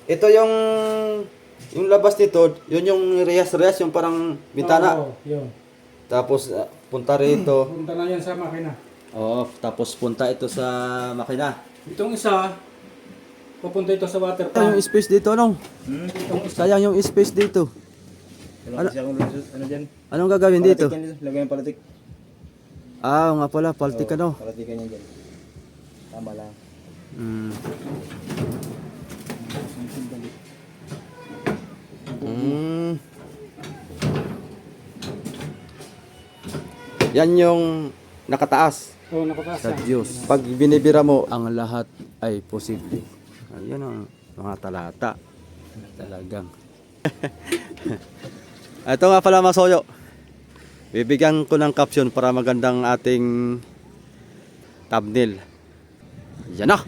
Ito yung labas nito, yun yung rehas-rehas, yung parang bintana. Oo, yun. Tapos punta rito. Punta na yan sa makina. Oo, tapos punta ito sa makina. Itong isa, pupunta ito sa water Sayang pump. yung space dito, no? Itong isa. Sayang yung space dito. Ano kasi akong lulusot, ano dyan? Anong gagawin dito? Palatik yan dito, lagay yung palatik. Ah, nga pala, paltik Oo, ano. palatikan yan dyan. Tama lang. Mm. Mm. Yan yung nakataas Oo, nakataas sa yan. Diyos. Pag binibira mo, ang lahat ay posible. Ayan ang mga talata. Talagang. Ito nga pala, Masoyo. Bibigyan ko ng caption para magandang ating thumbnail. Yan na.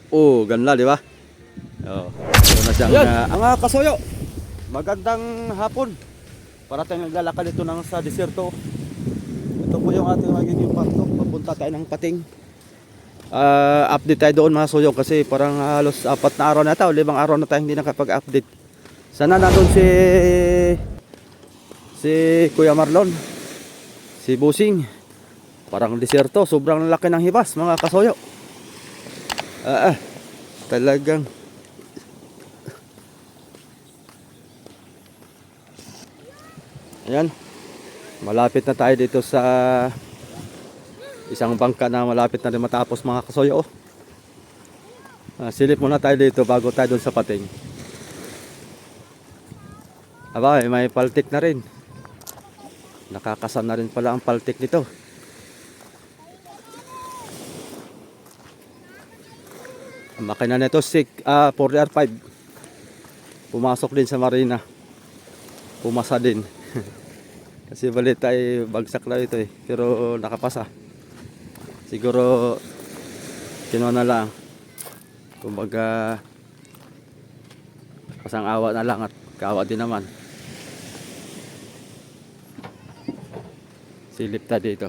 Oh, ganda, di ba? Oh, ito na siyang ang mga kasoyo. Magandang hapon. Para tayong naglalakad dito ng sa desierto. Ito po yung ating magiging parto. Papunta tayo ng Pating. Update tayo doon mga soyo kasi parang halos 4 na araw na tayo, 5 araw na tayo hindi nakapag-update. Sana nandun si Kuya Marlon, si Busing. Parang desierto, sobrang laki ng hibas mga kasoyo. Talagang ayan, malapit na tayo dito sa isang bangka na malapit na rin matapos mga kasoyo. Silip muna tayo dito bago tayo doon sa Pating. Aba, may paltik na rin. Nakakasan na rin pala ang paltik nito. Ang makina nito 4R5. Pumasok din sa marina. Pumasa din. Kasi balita ay bagsak na ito eh. Pero nakapasa. Siguro kinuha na lang. Kumbaga pasang awa na lang at kawa din naman. Silip ta dito.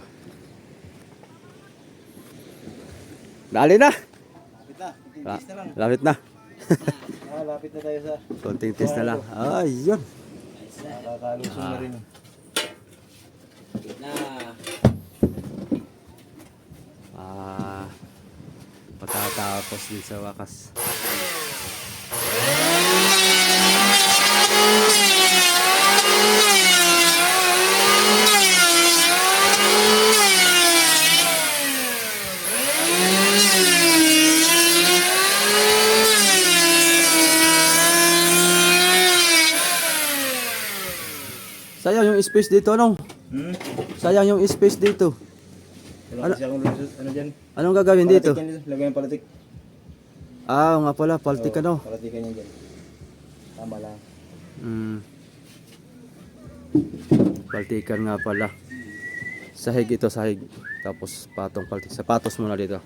Dali na. Lapit na, konting test na lang. Lapit na. Lapit na tayo sa Konting test na lang. Ayun. nakakalusong na rin. Patatapos din sa wakas. Sayang yung space dito, no? Sayang yung space dito. Ano kasi akong lulusot, ano dyan? Anong gagawin dito? Palatik yan dito, lagay yung palatik. Ah, nga pala, paltik Oo, ano. palatikan yan dyan. Tama lang. Paltikan nga pala. Sahig ito, sahig. Tapos patong paltik. Sapatos muna dito.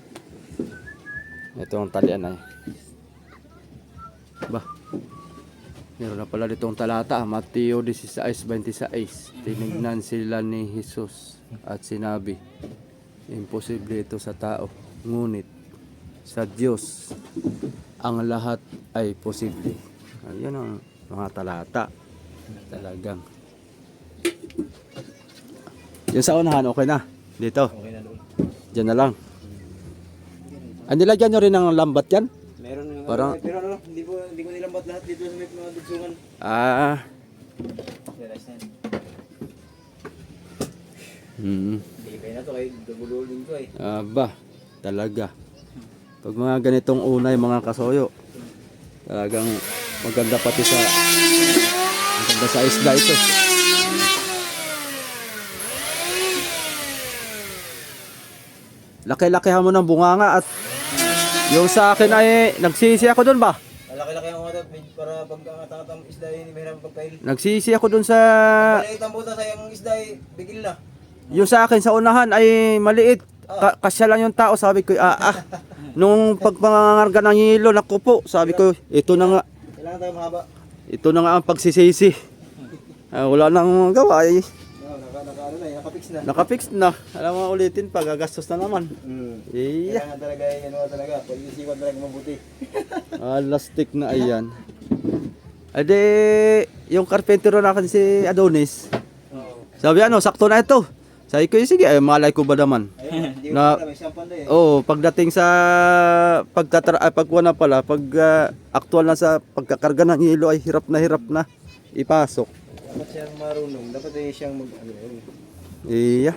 Ito ang talian ay. Ba. Meron na pala ditong talata. Mateo 16:26. Tinignan sila ni Jesus at sinabi, imposible ito sa tao. Ngunit sa Diyos ang lahat ay posible. Ayan ang mga talata. Talagang. Yung sa unahan, okay na. Dito. Okay na doon. Diyan na lang. Nilagyan nyo rin ng lambat yan? Meron yung Parang- pero ano, hindi ko nilambat lahat dito sa may mga dugsungan. Realize na yan. Hindi kayo na to, kay gagululin ko eh. Aba, talaga. Pag mga ganitong unay mga kasoyo, talagang maganda pati maganda sa isda ito. Laki-lakihan mo ng bunganga at yung sa akin ay nagsisi ako doon ba? Malaki-laki ang umatot para pagkangat-angat ang isda hindi mahirap pagpail. Nagsisi ako doon sa Maliit ang buta sayang ang isda bigil na. yung sa akin sa unahan ay maliit. Kasya lang yung tao, sabi ko, nung pagpangangarga ng hilo, naku po, sabi ko, ito na nga, Kailangan tayo mahaba. ito na nga ang pagsisisi. Wala nang gawa eh. Ano na, nakapix na. Nakafix na. Alam mo ulitin pa, gagastos na naman. Iya. Kailangan talaga, ano talaga, pag-isipan talaga mabuti. Lastik na ayan. Ade, yung karpentero na si Adonis. Oo. Sabi ano, sakto na ito. Sabi ko, sige, ay, malay ko ba naman. Ayun, hindi Na- mo pala, may isang panday eh. Oo, pagdating sa pagkuha na pala, pag actual na sa pagkakarga ng hilo ay hirap na ipasok. Dapat siyang marunong, dapat ay siyang mag, ano yun. Iya.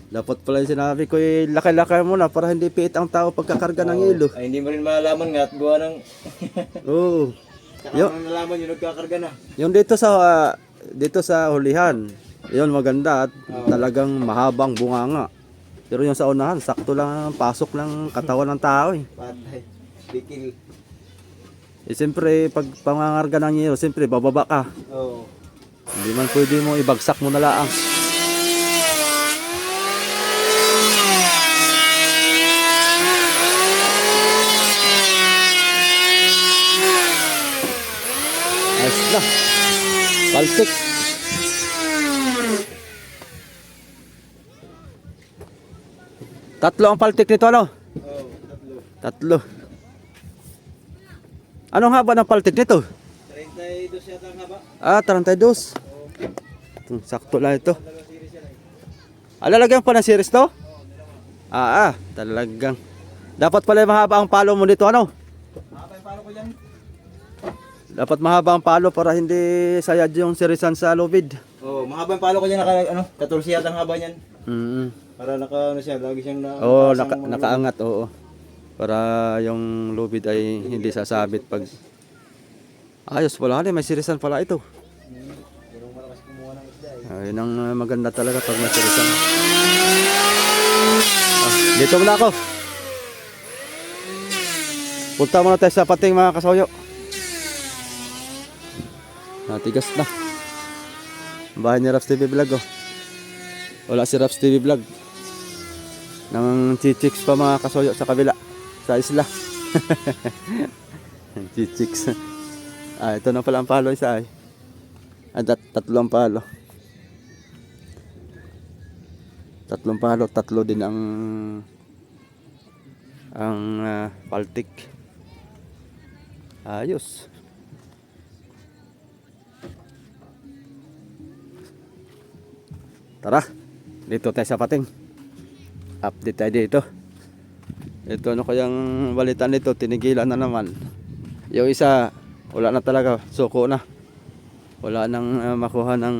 Dapat pala yung sinabi ko, laki-laki mo na para hindi piit ang tao pagkakarga ng hilo. Ay, hindi mo rin malalaman nga at gawa ng... Oo. Saka Yo. mo nalaman yung nagkakarga na. Yung dito sa hulihan, yun maganda at talagang mahabang bunganga. Pero yung sa unahan, sakto lang ang pasok ng katawan ng tao eh. Patay. Bikil. Eh siyempre, pag pangangarga ng hilo, siyempre bababa ka. Oo. Hindi man pwede mo ibagsak mo na laang. Ayos na. Paltik. Tatlo ang paltik nito ano? Oo, tatlo. Tatlo. Anong haba ng paltik nito? 32 yata ang haba. Ah, 32. Sakto lang ito. Talagang series yan eh. Lalagyan pa ng series to? Talagang. Dapat pala mahaba ang palo mo dito ano? Haba yung palo ko dyan. Dapat mahaba ang palo para hindi sayad yung serisan sa lubid. Oo, mahaba yung palo ko dyan. 14 yata ang haba niyan. Para ano siya, lagi siyang Oo, nakaasang mga- nakaangat, oo. Para yung lubid ay hindi sasabit pag... Ayos pala, may serisan pala ito. Pero malakas kumuha ng isda eh. Yun ang maganda talaga pag may serisan. Dito muna ako. Punta muna tayo sa pating mga kasoyo. Natigas na. Bahay ni Raps TV Vlog oh. Wala si Raps TV Vlog. Nang chichiks pa mga kasoyo sa kabila. Sa isla. Chichiks. Ito na pala ang palo isa ay. Tatlong palo. Tatlong palo, tatlo din ang paltik. Ayos. Tara, dito tayo sa pating. Update tayo dito. Ito ano kayang balitan nito, tinigilan na naman. Yung isa, wala na talaga, suko na. Wala nang makuha ng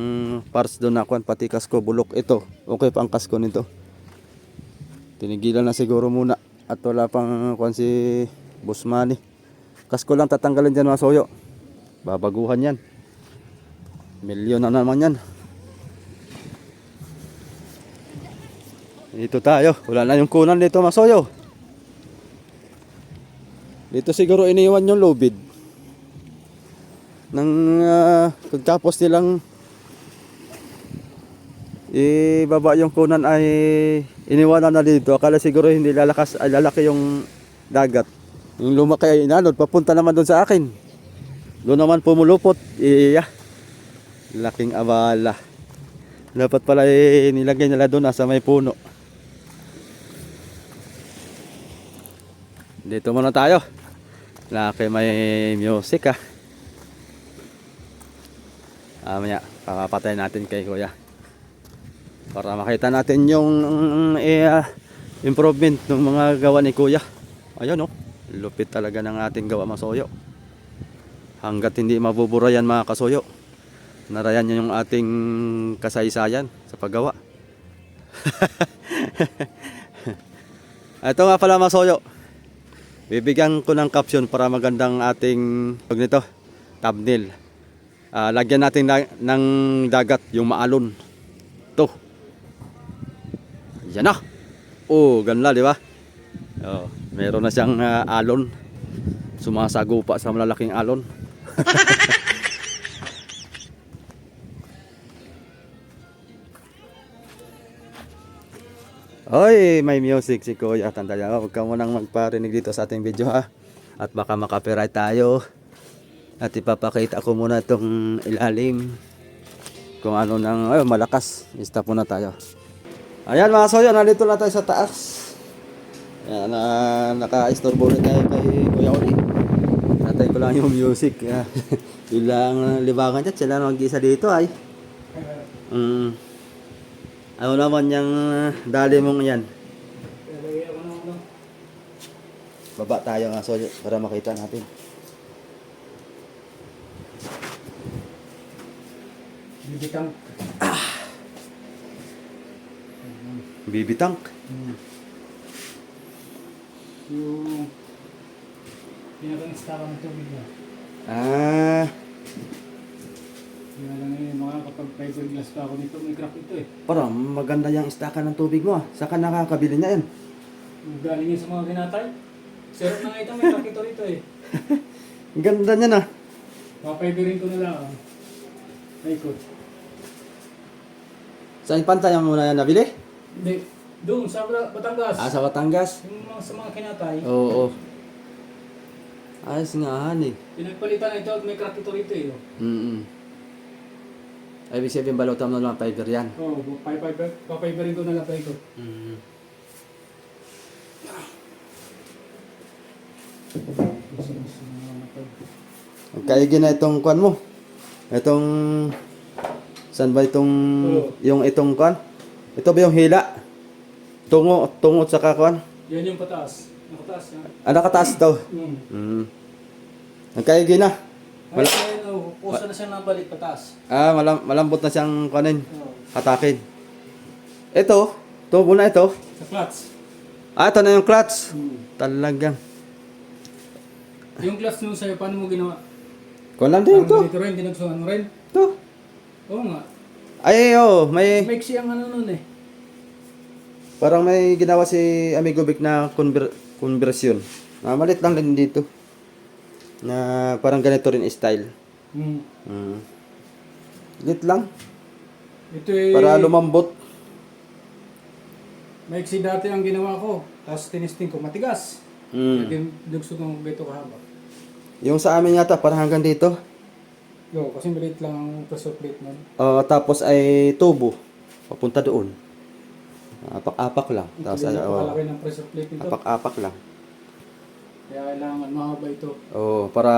parts doon na kuan, pati kasko bulok ito. Okay pa ang kasko nito. Tinigilan na siguro muna at wala pang kuan si Boss Manny. Kasko lang tatanggalin diyan mga soyo. Babaguhan yan. Milyon na naman yan. Dito tayo. Wala na yung kunan dito mga soyo. Dito siguro iniwan yung lubid. Nang pagtapos nilang ibaba yung kunan ay iniwanan na dito. Akala siguro hindi lalaki yung dagat. Yung lumaki ay inanod, papunta naman doon sa akin. Doon naman pumulupot. Laking abala. Dapat pala nilagay nila doon sa may puno. Dito muna tayo. Laki may music Mamaya, papapatay natin kay Kuya. Para makita natin yung improvement ng mga gawa ni Kuya. Ayun lupit talaga ng ating gawa masoyo. Hanggat hindi mabubura yan mga kasoyo. Narayan niya yung ating kasaysayan sa paggawa. Ito nga pala masoyo. Bibigyan ko ng caption para magandang ating thumbnail. Lagyan natin ng dagat yung maalon. Ito. Yan na. Ganda di ba? Meron na siyang alon. Sumasagupa sa malalaking alon. Oy, may music si Kuya. Tandaan mo, huwag ka munang magparinig dito sa ating video At baka makapiright tayo. At ipapakita ko muna itong ilalim. Kung ano nang malakas. Stop muna tayo. Ayan mga soyo, nandito na tayo sa taas. Ayan, naka-istorbo rin tayo kay Kuya Uli. Natay ko pa lang yung music. Yun lang libangan dyan. Sila lang mag-isa dito ay. Ano naman yung dali mong yan. Lalagay ako ng ano. Baba tayo nga so para makita natin. Bibitang. BB tank. Yung pinaka-install ng tubig na. Ah, Kaya lang ngayon, mga kapag fiberglass pa ako nito, may crack ito eh. parang maganda yung istakan ng tubig mo. Saka nakakabili niya yan. Galing yun sa mga ginatay. Sarap na nga ito, may crack ito rito eh. Ang ganda niya na. Papiberin ko na lang. Ikot. Saan pantay mo muna yan nabili? Hindi, doon sa Batangas. Ah, sa Batangas? Yung mga, sa mga kinatay, Oo. Ayos nga han eh. pinagpalitan na ito at may crack ito rito eh. Ay, ibig sabihin balutan mo na lang fiber yan. Oo, papiberin ko na lang paikot. Kaigi na itong kwan mo. Itong saan ba itong Oo. yung itong kwan? Ito ba yung hila? Tungo sa kwan? Yan yung pataas. Nakataas yan. Ah, nakataas daw. Ang kaigi na. Ay, pusa na siya nabalik pataas. Ah, malambot na siyang kanin. Oo. Hatakin. Ito, tubo na ito. Sa clutch. Ah, ito na yung clutch. Talagang. Yung clutch nung sa'yo, paano mo ginawa? Kwan lang din Parang ito. ganito rin, dinagsuhan mo rin. Ito. Oo nga. Ay, may Maiksi ang ano nun eh. parang may ginawa si Amigo Vic na conversion. Malit lang din dito. Na parang ganito rin style. Lit lang. Ito eh, Para lumambot. maiksi dati ang ginawa ko. Tapos tinisting ko, matigas. Kaya dinagso ng beto kahaba. Yung sa amin yata parang hanggang dito. Yo, kasi maliit lang ang pressure plate nun. Tapos ay tubo. Papunta doon. Apak-apak lang. Tapos Ito din napakalaki ng pressure plate nito. apak-apak lang. Kaya kailangan mahaba ito. Para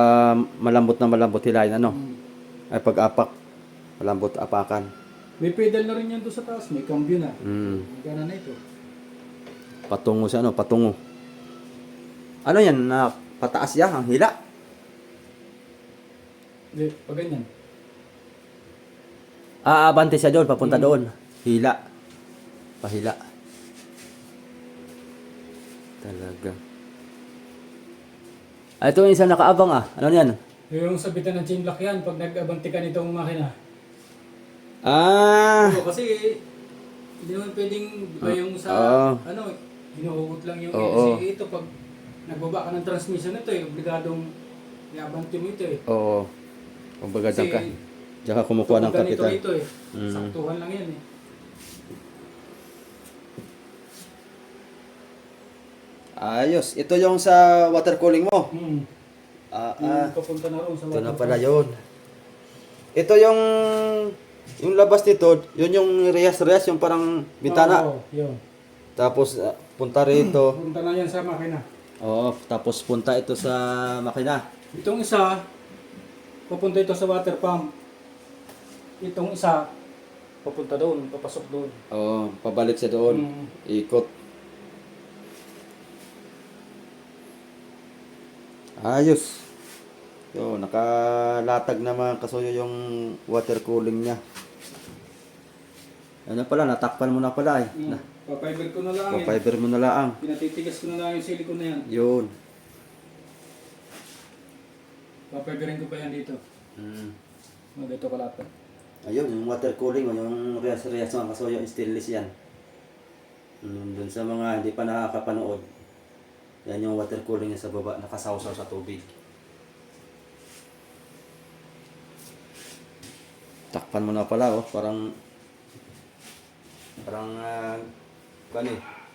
malambot na malambot hilahin ano. Mm. Ay pag-apak, malambot apakan. May pedal na rin yan doon sa taas. May cambio na. Mm. Gana na ito. Patungo siya ano, patungo. Ano yan, na pataas yan, ang hila. Hindi, pag ganyan. Aabante siya doon, papunta doon. Hila. Pahila. Talaga. Ito yung isa nakaabang Ano yan? Yung sabitan ng chain lock yan, pag nag-abanti ka nitong makina. Ah! Kasi, hindi naman pwedeng, di ba yung sa, ano, hinuhugot lang yung Oo. LCA ito. Pag nagbaba ka ng transmission ito obligadong i-abanti mo ito eh. Oo. Kumbaga Kasi, diyan ka kumukuha ng ganito kapital. ito eh. Saktuhan lang yan eh. Ayos. Ito yung sa water cooling mo. Yung papunta na ron sa Ito na water pala pump. yun. Ito yung labas nito, yun yung reyas-reyas, yung parang bintana. Oo, yun. Tapos punta rito. Punta na yan sa makina. Oo, tapos punta ito sa makina. Itong isa, papunta ito sa water pump. Itong isa, papunta doon, papasok doon. Oo, pabalik siya doon. Ikot. Ayos. Yo, nakalatag na mga kasuyo yung water cooling niya. Ano pala, natakpan mo na pala eh. Papiber ko na lang yan. Papiber mo na lang. Pinatitigas ko na lang yung silicone na yan. Yun. Papiberin ko pa yan dito. Dito kalapit. Ayun, yung water cooling, yung reyas-reyas mga kasuyo, stainless yan. Dun sa mga hindi pa nakakapanood. Yan yung water cooling niya sa baba, nakasawsaw sa tubig. Takpan mo na pala parang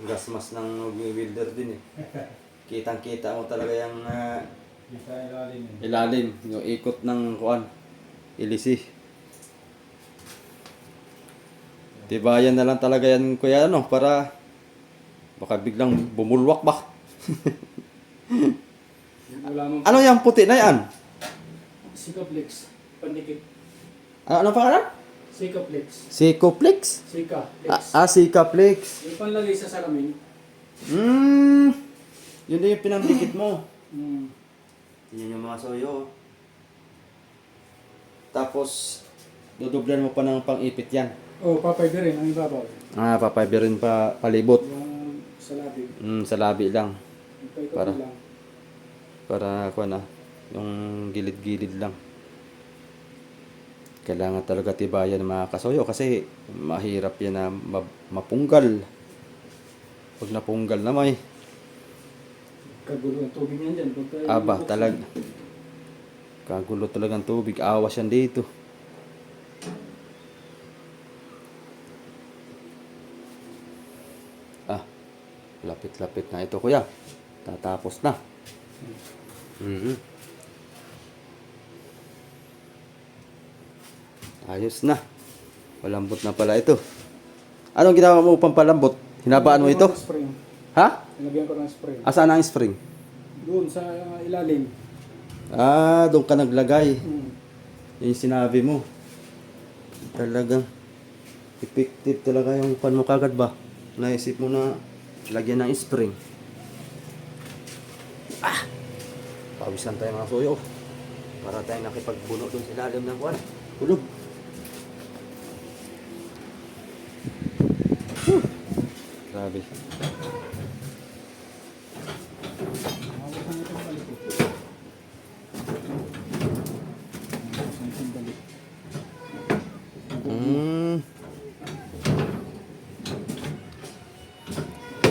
gas mask ng welder din eh. Kitang-kita mo talaga yung Dito ilalim. ilalim, yung ikot ng ilisi. Tibayan na lang talaga yan kuya baka biglang bumulwak ba? Wala mong Ano yung puti na yan? Sikaplex. Pandikit. Ano pangalan? Sikaplex. Sikoplex? Sikaplex. Sikaplex. Yung panlagay sa salamin. Yun din yung pinandikit mo. Hmm. Yan yung mga soyo. Tapos, dudublan mo pa ng pang-ipit yan. Oh, papaybe rin ang ibabaw. Papaybe rin pa palibot. Yung sa labi. Sa labi lang. Yung paikot Para. lang. Para kuha na. Yung gilid-gilid lang. Kailangan talaga tibayan ng mga kasoyo kasi mahirap yan na mapunggal. Pag napunggal na may Kagulo ang tubig niyan dyan. aba talag. Kagulo talagang tubig. Awas yan dito. Lapit-lapit na ito kuya. Tatapos na. Ayos na. Palambot na pala ito. Anong ginawa mo upang palambot? Hinabaan mo ito? Spring. Ha? Nilagyan ko ng spring. Asaan ang spring? Doon sa ilalim. Doon ka naglagay. Hmm. Yung sinabi mo. Talagang effective talaga yung pan mo kagad ba? Naisip mo na lagyan ng spring. Pawisan tayo mga soyo. Para tayo nakipagbuno doon sa ilalim ng buwan. Kulog. Grabe.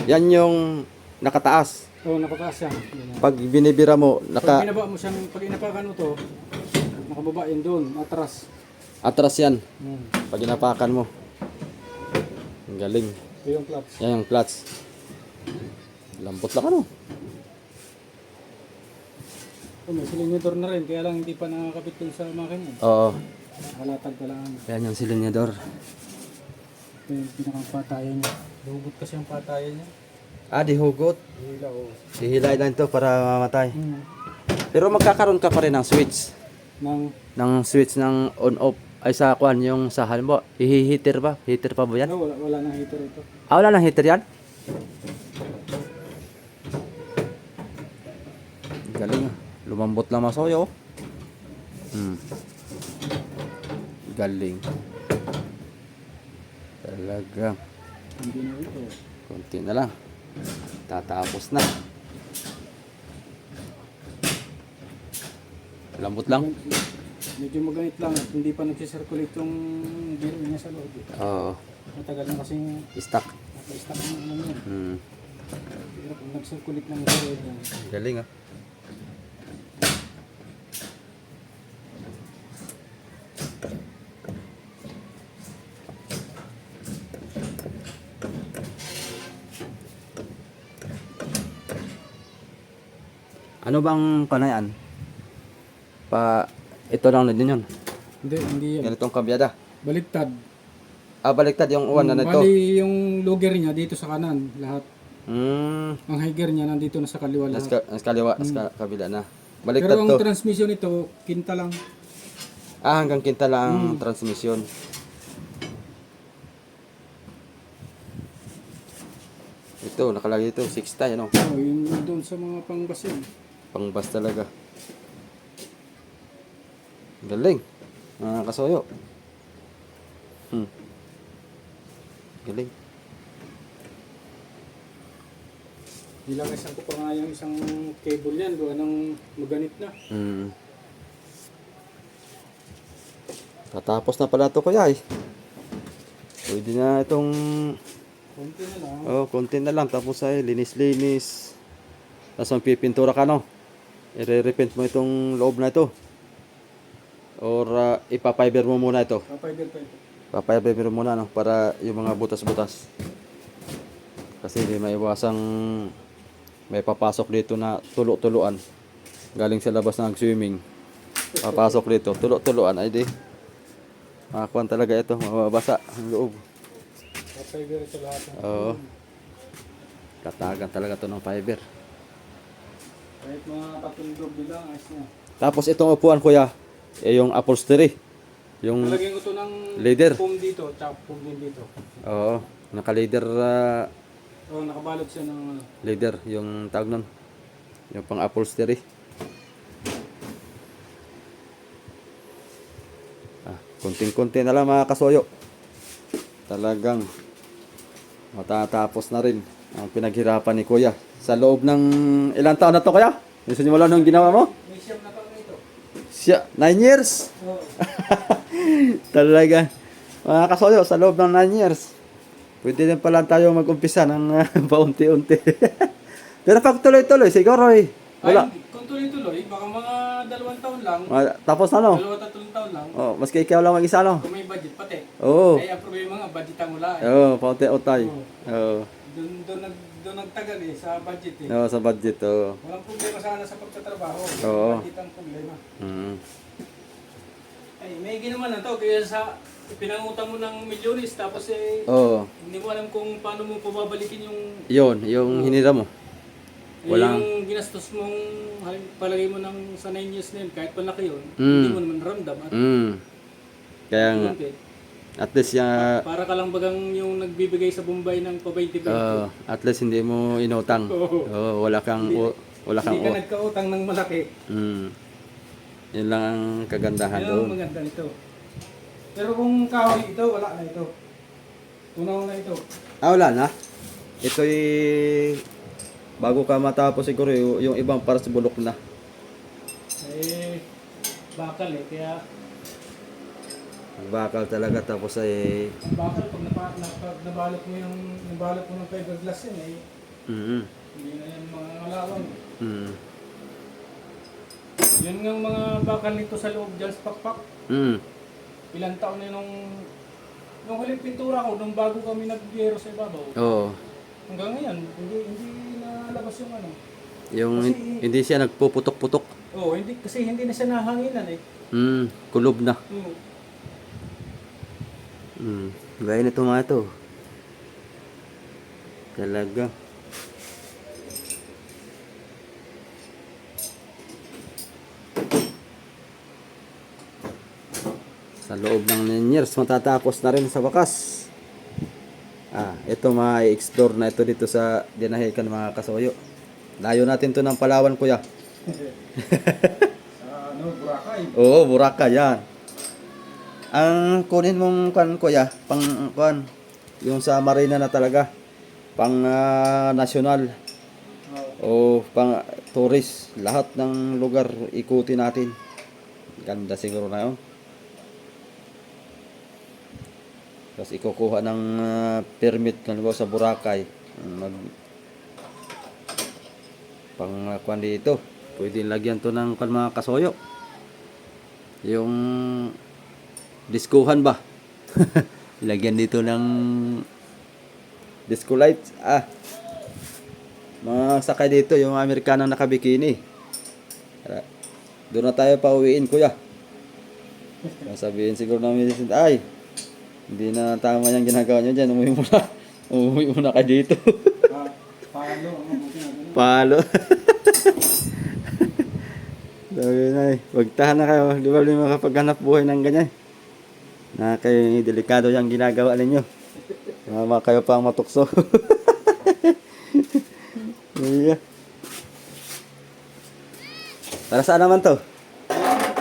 Yan yung nakataas. Oo, nakataas yan. Yan. Pag binibira mo, Pag binaba mo siyang, pag inapakan mo to, nakababa yun doon, atras. atras yan. Hmm. Pag inapakan mo. Ang galing. Ito yung clutch. Yan yung clutch. Lambot lang ano. Oh, may silinidor na rin, kaya lang hindi pa nakakabit dun sa makina. Oo. Nakalatag ka lang. Yan yung silinyador. Ito yung pinakang patayan niya. Hugot kasi yung patayan niya. Di hugot. Hila o. Hihilay lang ito para mamatay. Hmm. Pero magkakaroon ka pa rin ng switch. Nang, Ng switch ng on-off. Ay sa kwan, yung sa halimbawa. Heater ba? Heater pa ba yan? no, wala nang heater ito. Wala nang heater yan? Galing. Lumambot lang masoyo. Galing. Talagang. Hindi na ito. Konti na lang. Tatapos na. Lambot lang. Medyo maganit lang at hindi pa nagsisirculate yung biro niya sa loob. Oo. Matagal na kasing Stock. naka-stack ng ano niya. Pero kung nag-circulate ng biro niya, Galing ah. Ano bang kanayan? Ito lang na din yun. hindi yan. Ganitong kabyada. Baliktad. Baliktad yung uwan na nito. Bali yung logger niya dito sa kanan, lahat. Ang high gear niya nandito na sa kaliwa lahat. Sa kaliwa, sa kabila na. Pero Baliktad ang to. transmission nito, kinta lang. Hanggang kinta lang ang transmission. Ito, nakalagay ito, 6 tie, ano? Oh, yung doon sa mga pangbas yun. Pangbas talaga. Galing. Mga kasoyo. Galing. Nilangisan ko pa nga yung isang cable yan, doon ng maganit na. Tatapos na pala ito kuya eh. Pwede na itong Konti na lang. konti na lang. Tapos ay linis-linis. Tapos magpipintura ka no. I-repaint mo itong loob na ito. Or ipapiber mo muna ito. Papiber pa ito. Papiber mo muna no. Para yung mga butas-butas. Kasi hindi maiwasang may papasok dito na tulo-tuluan. Galing sa labas ng swimming. Papasok dito. Tulo-tuluan. Ay di. Makakuan talaga ito. Mababasa ang loob. Papiber ito lahat. Oo. Katagan talaga to ng fiber. Kahit mga patundog bilang, ayos na. Tapos itong upuan kuya, yung upholstery. Yung Talagyan ko to ng leather. foam dito, tsaka foam din dito. Oo, naka-leather O, nakabalot siya ng ano. leather yung tawag nun. Yung pang upholstery. Kunting-kunti na lang mga kasoyo. Talagang matatapos na rin ang pinaghirapan ni kuya. Sa loob ng ilang taon na to kuya? Yung sinimula nung ginawa mo? May siyam na taon na ito. Siya, 9 years. Oo. Talaga. Mga kasoyo, sa loob ng 9 years. Pwede din pala tayo mag-umpisa ng paunti-unti. Pero pag tuloy-tuloy, siguro eh. Wala. Ay, kung tuloy-tuloy, baka mga 2 taon lang. Tapos na no? 2-3 taon lang. Oh, maski ikaw lang mag-isa no? Kung may budget pati. Oo. Ay, ang problema nga, budget ang wala eh. Oo, paunti-utay. Oo. Doon nagtagal eh, sa budget eh. Oo, sa budget. Oo. Walang problema sana sa pagtatrabaho. Oo. Budget ang problema. Mm. Ay, may ginawa na to, kaya sa pinangutang mo ng milyones, tapos eh, Oo. hindi mo alam kung paano mo pababalikin yung Yung hinira mo. Walang- yung ginastos mong palagay mo ng sa 9 years na yun, kahit malaki yun, Mm. hindi mo naman ramdam. At Kaya nga, konti. at least Para ka lang bagang yung nagbibigay sa Bombay ng pa-20 at least hindi mo inutang. Oo. Oo, wala kang Hindi ka nagkautang ng malaki. Yun lang ang kagandahan Yan ang doon. maganda nito. Pero kung kahoy ito, wala na ito. Tunaw na ito. Wala na. Ito'y bago ka matapos siguro yung ibang para sa bulok na. Eh, bakal eh. Kaya, Bakal talaga tapos ay bakal pag nabalot mo ng fiberglass yun eh, hindi na yan mga ngalawang. Yun nga mga bakal nito sa loob dyan sa pakpak. Ilang taon na nung huling pintura ko, nung bago kami nag-gero sa ibabaw. Oo. Hanggang ngayon, hindi nalabas yung ano. Yung Kasi- hindi siya nagpuputok-putok. Oo, kasi hindi na siya nahanginan eh. Kulob na. Oo. Gaya nito mga ito. Talaga. Sa loob ng 9 years, matatapos na rin sa wakas. Ito ma-explore na ito dito sa Dinahican mga kasoyo. Layo natin to ng Palawan kuya. Sa Boracay. Oo, Boracay yan. Ang kunin mong kan kuya, pang kan, yung sa marina na talaga, pang nasyonal o pang tourist, lahat ng lugar ikutin natin. Ganda siguro na yun. Tapos ikukuha ng permit sa Boracay. Pang kuan dito. Pwede lagyan to ng mga kasoyo. Yung diskuhan ba? Lagyan dito ng disco lights. Mga sakay dito yung Amerikanong nakabikini. Doon na tayo pauwiin kuya. Sabihin siguro namin, ay, hindi na tama yung ginagawa nyo dyan. Umuwi muna ka dito. Palo. Palo. Sabi na wagtahan na kayo. Di ba rin makapaghanap buhay ng ganyan? Na kayo delikado yung ginagawa ninyo. Mama kayo pang matukso. Yeah. Para saan naman to?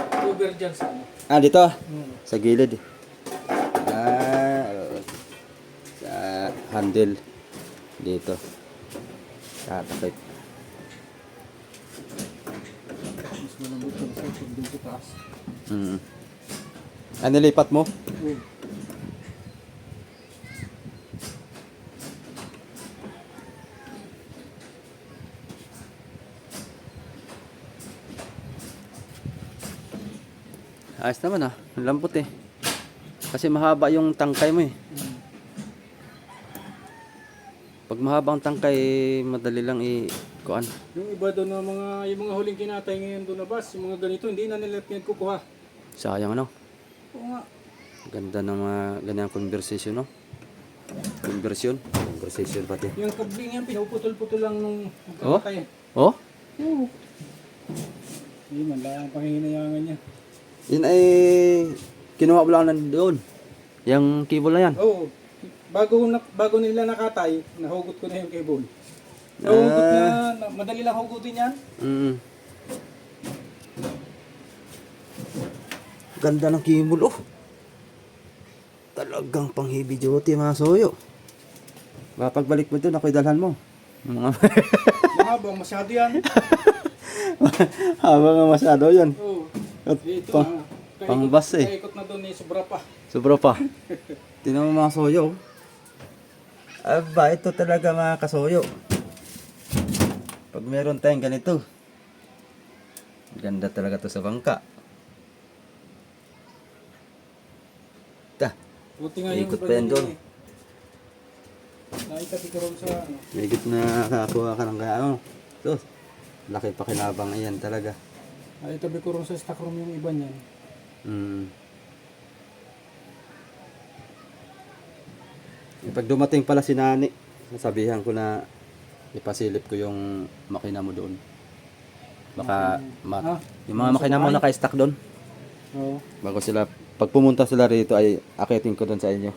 Cover dyan sa ano. Dito. Sa gilid. Sa handle. Dito. Takip. Mas malambot sa pag dun sa taas. Nilipat mo? Ayos naman lambot eh. Kasi mahaba yung tangkay mo eh. Pag mahaba ang tangkay, madali lang kuan. Yung iba doon na yung mga huling kinatay ngayon doon na bus, yung mga ganito, hindi na nila pinagkukuha. Sayang ano. Oo nga. Ganda ng mga ganyang conversation no. Conversation pati. Yung kabling yan, pinuputol-putol lang nung Oh? magkakatay. Oh? Oo. Hindi man lang ang pangihinayangan niya. Yun ay kinuha mo lang doon. Yung cable na yan. Oo. Bago nila nakatay, nahugot ko na yung cable. Nahugot madali lang hugutin yan. Mm. Ganda ng cable oh. Talagang pang heavy duty mga soyo. Pagbalik mo doon, ako'y dalhan mo. Mahabang masyado yan. Habang nga masyado yun. Oo. At Ito pa- na. pangbas eh. Kaikot na doon eh, sobra pa. Sobra pa. Tinan mo mga soyo. Aba, ito talaga mga kasoyo. Pag meron tayong ganito, ganda talaga to sa bangka. Ta, Buti nga yung ikot iba pa yan niya doon. eh. Naikati ko rin sa ano. Higit na nakakuha ka ng kaya ano. Ito, laki pa kinabang yan talaga. Naitabi ko rin sa stock room yung iba niyan. Mm. Pag dumating pala si Nani, nasabihan ko na ipasilip ko yung makina mo doon. Baka Ah, yung mga makina mo naka-stack doon. Oo. Bago sila, pag pumunta sila rito ay akitin ko doon sa inyo.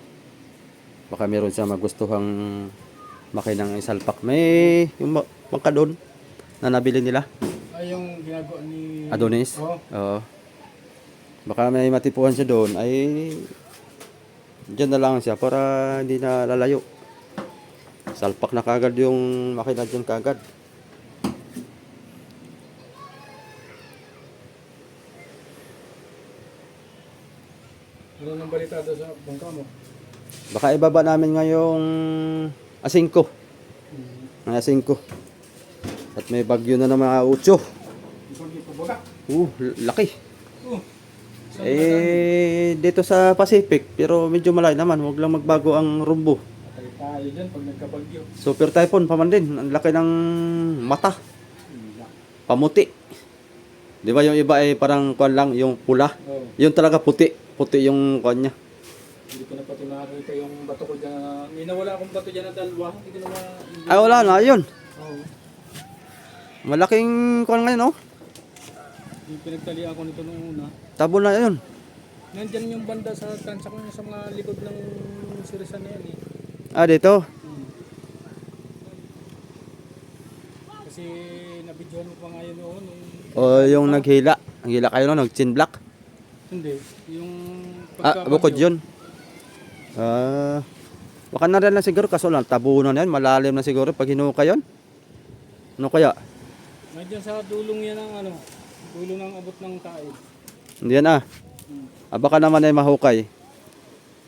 Baka meron siya magustuhang makinang isalpak. May yung bangka doon na nabili nila. Ay, yung ginagawa ni... Adonis. Oo. Oo. Baka may matipuhan siya doon ay diyan na lang siya para hindi na lalayo. Salpak na kagad yung makina dyan kagad. Ano nang balita doon sa bangka mo? Baka ibaba namin ngayong A5. Ang A5. At may bagyo na ng mga 8. Isang dito baga. Laki. Oo. Dito sa Pacific, pero medyo malayo naman. Huwag lang magbago ang rumbo. Patay tayo dyan pag nagkabagyo. Super Typhoon pa man din. Ang laki ng mata. Pamuti. Di ba yung iba ay parang kuwan lang, yung pula. Oo. Yung talaga puti. Puti yung kuwan niya. Hindi ko na pati nakakita yung bato ko dyan. May nawala akong bato dyan na dalawa. Hindi ko na Ay wala na, yun. Oo. Malaking kuwan ngayon, oh. Yung pinagtali ako nito nung una. Tabo na yun. Nandyan yung banda sa transak niya sa mga likod ng sirisan na yan eh. Dito. Kasi nabidyohan mo pa nga yun noon. O yung naghila. Naghila kayo no, nag-chin block. Hindi. Yung Bukod yun. Baka na rin na siguro kaso lang tabo na yan. Malalim na siguro pag hinuka yun. Ano kaya? Nandyan sa dulong yan ang ano. Dulo ng abot ng tae. Hindi yan baka naman ay mahukay.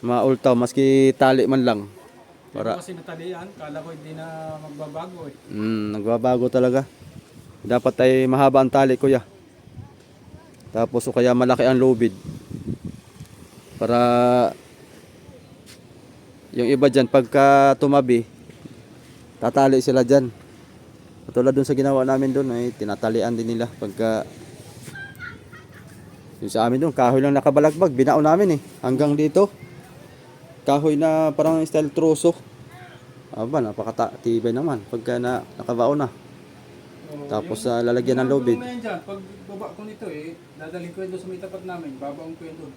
Maultaw, maski tali man lang. Para kasi natalian, kala ko hindi na magbabago eh. Nagbabago talaga. Dapat ay mahaba ang tali, kuya. Tapos o kaya malaki ang lubid. Para yung iba dyan, pagka tumabi, tatali sila dyan. Katulad dun sa ginawa namin dun, ay tinatalian din nila. Pagka yung sa amin dun, kahoy lang nakabalagbag. Binao namin hanggang dito. Kahoy na parang style troso. Aba, napakatibay naman. Pagka nakabao na. Tapos lalagyan ng lubid. Yung dyan, pag baba ko nito dadalhin ko yun doon sa may tapat namin. Babaong ko yun doon.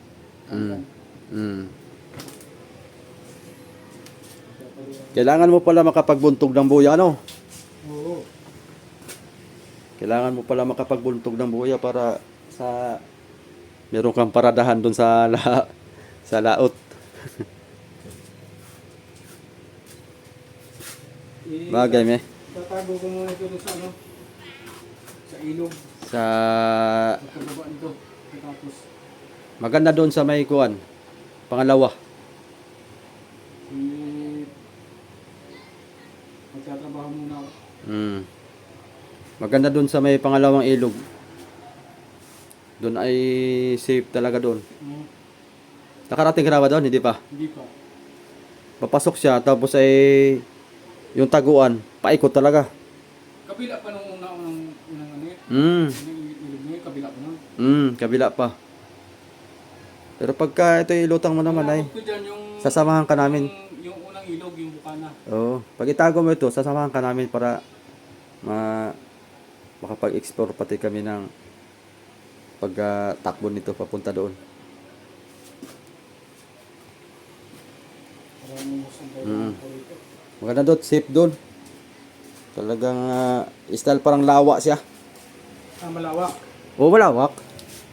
Kailangan mo pala makapagbuntog ng buya, ano? Oo. Kailangan mo pala makapagbuntog ng buya para sa meron kang paradahan doon sa sa laot. Bagay me. Tatago ko muna ito doon sa ano? Sa ilog. Sa Pagkababa nito. Tapos maganda doon sa may kuan. Pangalawa. magtatrabaho muna ako. Maganda doon sa may pangalawang ilog. Doon ay safe talaga doon. Nakarating ka na ba doon? Hindi pa. Hindi pa. Papasok siya tapos ay yung taguan, paikot talaga. Kabila pa nung unang ano yun. Ilog nyo kabila pa nun. Kabila pa. Pero pagka ito ilutang mo naman ay Ko dyan yung, sasamahan ka namin. yung unang ilog, yung bukana. Oo. Pag itago mo ito, sasamahan ka namin para makapag-explore pati kami ng pagtakbo nito papunta doon. Maraming sundalo Mm. po rito. Maganda doon, safe doon. Talagang style parang lawa siya. Malawak. O malawak.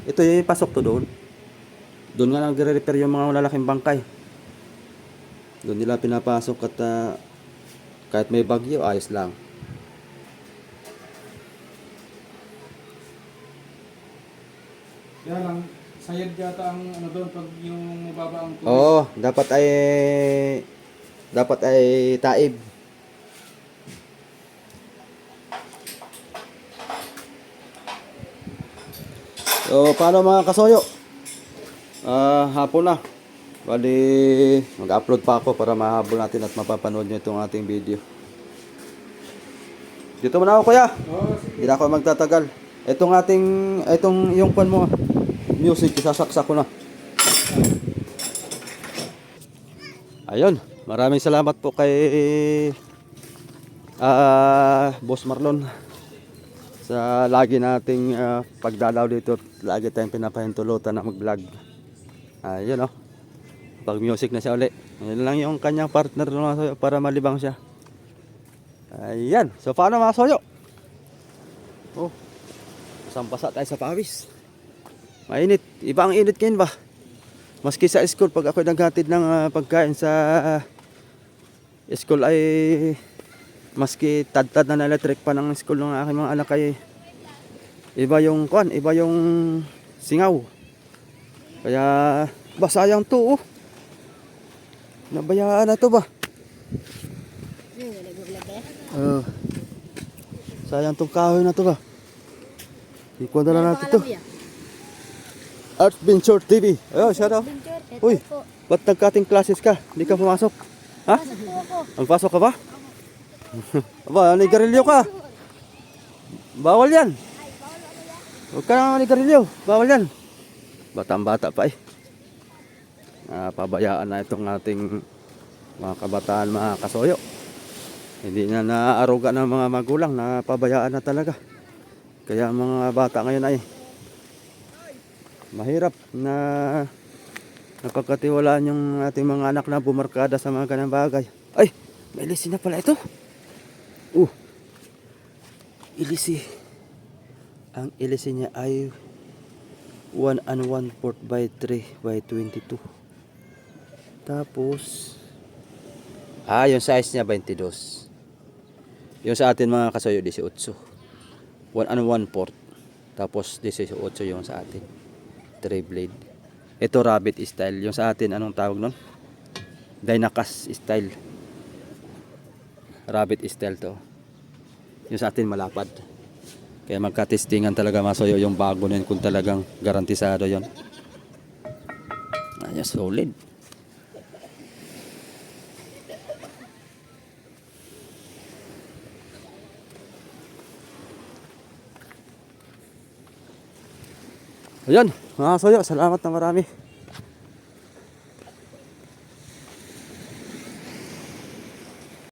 Ito yung pasok to doon. Doon nga nagre-repair yung mga malalaking bangkay. Doon nila pinapasok at kahit may bagyo, ayos lang. Kaya lang, sayad yata ang ano doon pag yung mababa ang tubig. Oo, dapat ay taib. So, paano mga kasoyo? Hapon na. Bali, mag-upload pa ako para mahabol natin at mapapanood nyo itong ating video. Dito muna ako, kuya. Oo, sige. Hindi na ako magtatagal. Itong yung pan mo, music, isasaksak ko na. Ayun, maraming salamat po kay Boss Marlon sa lagi nating pagdalaw dito. Lagi tayong pinapahintulutan na mag-vlog. Ayun oh. Pag music na siya uli. Ayun lang yung kanyang partner para malibang siya. Ayan. So paano mga soyo? Oh. Basang-basa tayo sa pawis. Mainit. Iba ang init ngayon ba? Maski sa school pag ako naghatid ng pagkain sa school ay maski tad-tad na electric pa ng school ng aking mga anak ay iba yung singaw. Kaya ba sayang to oh. Nabayaan na to ba? Sayang tong kahoy na to ba? Ikuha na lang natin to. Adventure TV. Ayun, shout out. Uy, ba't nagkating classes ka? Hindi ka pumasok? Ha? Magpasok ka ba? Aba, nigarilyo ka. Bawal yan. Huwag ka na nigarilyo. Bawal yan. Batang bata pa eh. Pabayaan na itong ating mga kabataan, mga kasoyo. Hindi na naaaruga ng mga magulang. Pabayaan na talaga. Kaya ang mga bata ngayon ay mahirap na napagkatiwalaan yung ating mga anak na bumarkada sa mga ganang bagay. Ay, may ilisi na pala ito. Ilisi. Ang ilisi niya ay 1 and 1/4 by 3 by 22. Tapos yung size niya 22. Yung sa atin mga kasoyo 18. 1 and 1/4. Tapos 18 yung sa atin. 3 blade. Ito rabbit style. Yung sa atin anong tawag nun? Dynakas style. Rabbit style to. Yung sa atin malapad. Kaya magka-testingan talaga masoyo yung bago nun kung talagang garantisado yon. Ayan, solid. Ayan, mga soyo, salamat na marami.